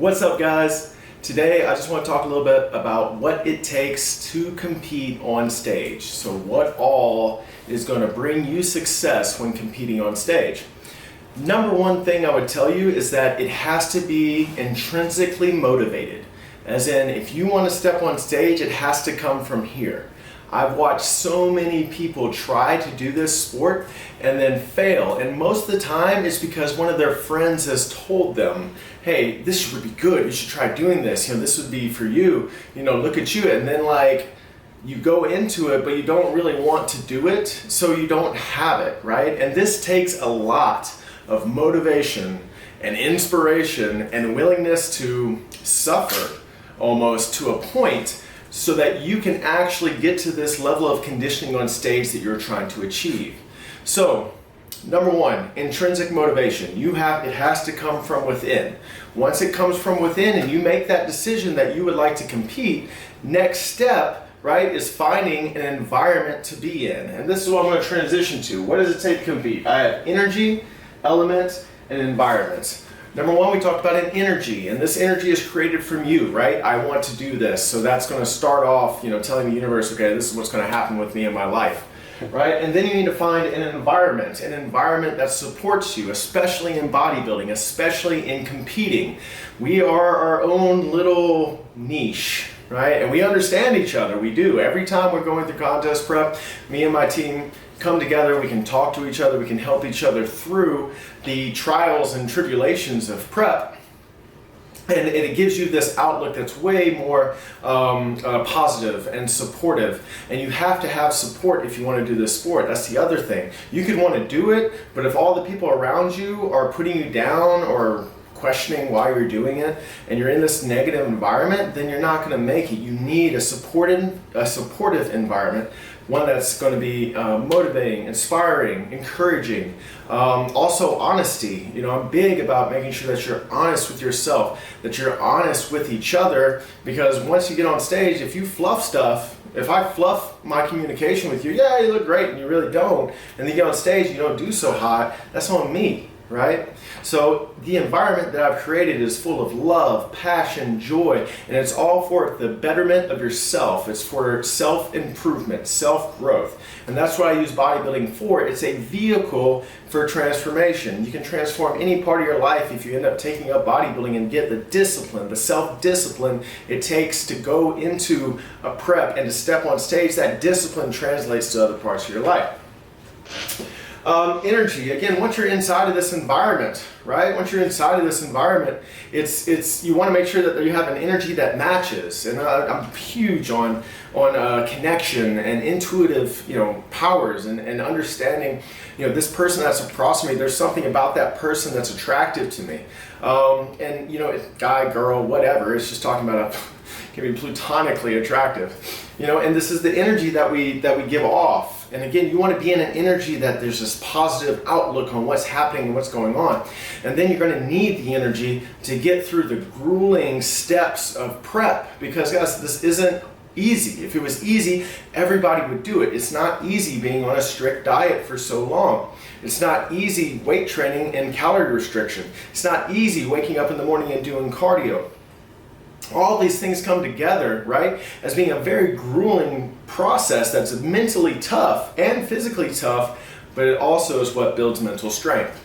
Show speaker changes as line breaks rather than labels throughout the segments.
What's up, guys? Today I just want to talk a little bit about what it takes to compete on stage. So what all is going to bring you success when competing on stage. Number one thing I would tell you is that it has to be intrinsically motivated. As in, if you want to step on stage, it has to come from here. I've watched so many people try to do this sport and then fail, and most of the time it's because one of their friends has told them, hey, this would be good, you should try doing this, this would be for you, look at you, and then you go into it but you don't really want to do it, so you don't have it, right? And this takes a lot of motivation and inspiration and willingness to suffer almost to a point so that you can actually get to this level of conditioning on stage that you're trying to achieve. So, number one, intrinsic motivation. It has to come from within. Once it comes from within and you make that decision that you would like to compete, next step, right, is finding an environment to be in. And this is what I'm going to transition to. What does it take to compete? I have energy, element, and environment. Number one, we talked about an energy, and this energy is created from you, right? I want to do this, so that's going to start off, telling the universe, okay, this is what's going to happen with me in my life, right? And then you need to find an environment that supports you, especially in bodybuilding, especially in competing. We are our own little niche, right? And we understand each other, we do. Every time we're going through contest prep, me and my team come together, we can talk to each other, we can help each other through the trials and tribulations of prep, and it gives you this outlook that's way more positive and supportive. And you have to have support if you want to do this sport. That's the other thing. You could want to do it, but if all the people around you are putting you down or questioning why you're doing it, and you're in this negative environment, then you're not going to make it. You need a supportive environment, one that's going to be motivating, inspiring, encouraging. Also honesty. I'm big about making sure that you're honest with yourself, that you're honest with each other, because once you get on stage, if you fluff stuff, if I fluff my communication with you, yeah, you look great, and you really don't, and then you get on stage, you don't do so hot, that's on me. Right? So the environment that I've created is full of love, passion, joy, and it's all for the betterment of yourself. It's for self-improvement, self-growth. And that's what I use bodybuilding for. It's a vehicle for transformation. You can transform any part of your life if you end up taking up bodybuilding and get the discipline, the self-discipline it takes to go into a prep and to step on stage. That discipline translates to other parts of your life. Energy, again, once you're inside of this environment, right? Once you're inside of this environment, it's you want to make sure that you have an energy that matches. And I'm huge on connection and intuitive, powers and understanding, this person that's across me, there's something about that person that's attractive to me. Guy, girl, whatever, it's just talking about can be platonically attractive, and this is the energy that we give off. And again, you want to be in an energy that there's this positive outlook on what's happening and what's going on. And then you're going to need the energy to get through the grueling steps of prep, because guys, this isn't easy. If it was easy, everybody would do it. It's not easy being on a strict diet for so long. It's not easy weight training and calorie restriction. It's not easy waking up in the morning and doing cardio. All these things come together, right, as being a very grueling process that's mentally tough and physically tough, but it also is what builds mental strength.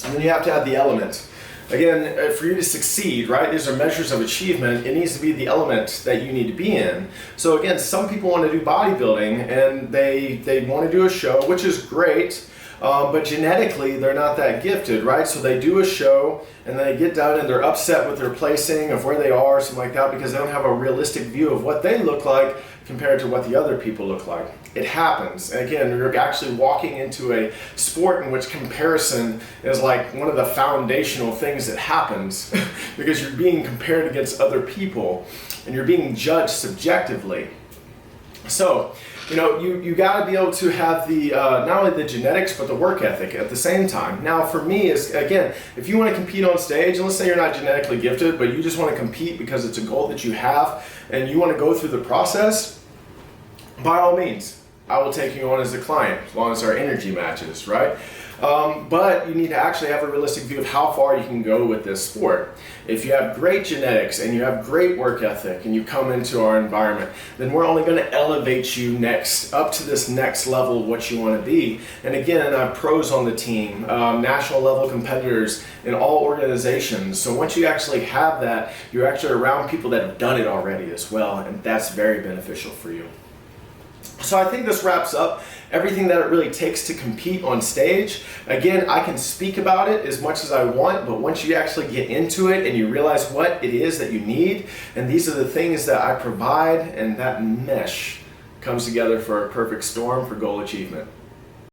And then you have to have the element. Again, for you to succeed, right, these are measures of achievement. It needs to be the element that you need to be in. So again, some people want to do bodybuilding and they want to do a show, which is great. But genetically, they're not that gifted, right? So they do a show, and they get done, and they're upset with their placing of where they are, something like that, because they don't have a realistic view of what they look like compared to what the other people look like. It happens. And again, you're actually walking into a sport in which comparison is like one of the foundational things that happens because you're being compared against other people, and you're being judged subjectively. So, you got to be able to have the not only the genetics but the work ethic at the same time. Now, for me, is again, if you want to compete on stage, and let's say you're not genetically gifted, but you just want to compete because it's a goal that you have, and you want to go through the process, by all means, I will take you on as a client as long as our energy matches, right? But you need to actually have a realistic view of how far you can go with this sport. If you have great genetics and you have great work ethic and you come into our environment, then we're only going to elevate you up to this next level of what you want to be. And again, I have pros on the team, national level competitors in all organizations. So once you actually have that, you're actually around people that have done it already as well, and that's very beneficial for you. So I think this wraps up everything that it really takes to compete on stage. Again, I can speak about it as much as I want, but once you actually get into it and you realize what it is that you need, and these are the things that I provide, and that mesh comes together for a perfect storm for goal achievement.